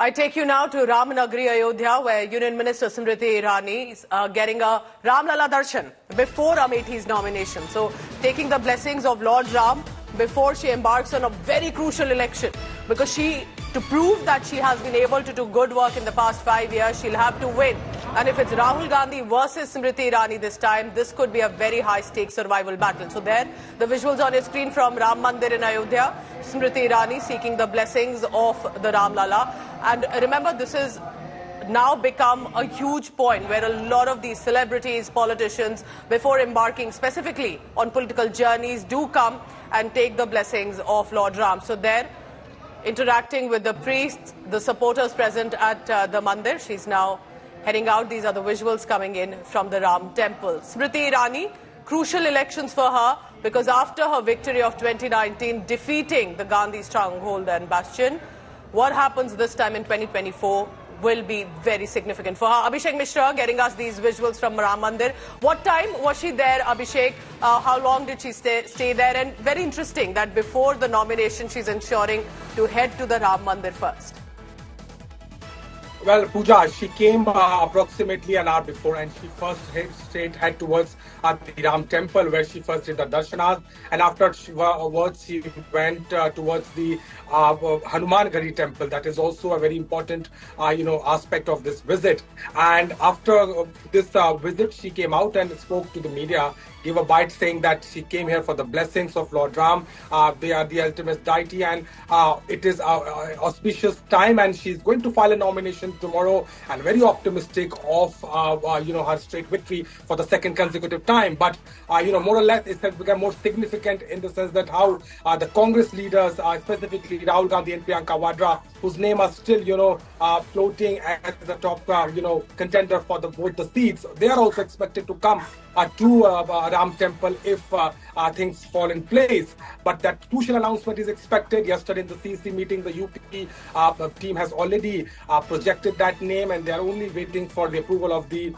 I take you now to Ramnagari, Ayodhya, where Union Minister Smriti Irani is getting a Ram Lala Darshan before Ameethi's nomination. So, taking the blessings of Lord Ram before she embarks on a very crucial election. Because to prove that she has been able to do good work in the past 5 years, she'll have to win. And if it's Rahul Gandhi versus Smriti Irani this time, this could be a very high-stakes survival battle. So there, the visuals on your screen from Ram Mandir in Ayodhya, Smriti Irani seeking the blessings of the Ram Lala. And remember, this has now become a huge point where a lot of these celebrities, politicians, before embarking specifically on political journeys, do come and take the blessings of Lord Ram. So there, interacting with the priests, the supporters present at the Mandir. She's now heading out. These are the visuals coming in from the Ram temple. Smriti Irani, crucial elections for her because after her victory of 2019, defeating the Gandhi stronghold and bastion, what happens this time in 2024 will be very significant for her. Abhishek Mishra getting us these visuals from Ram Mandir. What time was she there, Abhishek? How long did she stay there? And very interesting that before the nomination, she's ensuring to head to the Ram Mandir first. Well, Pooja, she came approximately an hour before and she first head towards the Ram temple where she first did the darshanas, and afterwards she went towards the Hanuman Gadi temple. That is also a very important aspect of this visit. And after this visit, she came out and spoke to the media, gave a bite saying that she came here for the blessings of Lord Ram. They are the ultimate deity and it is an auspicious time, and she's going to file a nomination tomorrow and very optimistic of her straight victory for the second consecutive time. But more or less it has become more significant in the sense that how the Congress leaders, specifically Rahul Gandhi and Priyanka Vadra, whose name are still floating as the top contender for both the seats, they are also expected to come to Ram temple if things fall in place. But that crucial announcement is expected. Yesterday in the CC meeting, the UP team has already projected that name, and they are only waiting for the approval of the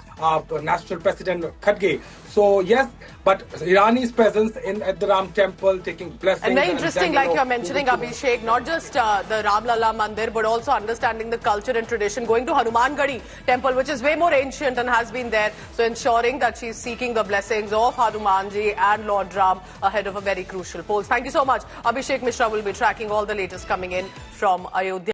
national president Khadge. So yes, but Irani's presence at the Ram temple, taking blessings. And very interesting, like you're mentioning, Abhishek, not just the Ram Lala Mandir, but also understanding the culture and tradition, going to Hanuman Gadi temple, which is way more ancient and has been there. So ensuring that she's seeking the blessings of Hanumanji and Lord Ram ahead of a very crucial polls. Thank you so much. Abhishek Mishra will be tracking all the latest coming in from Ayodhya.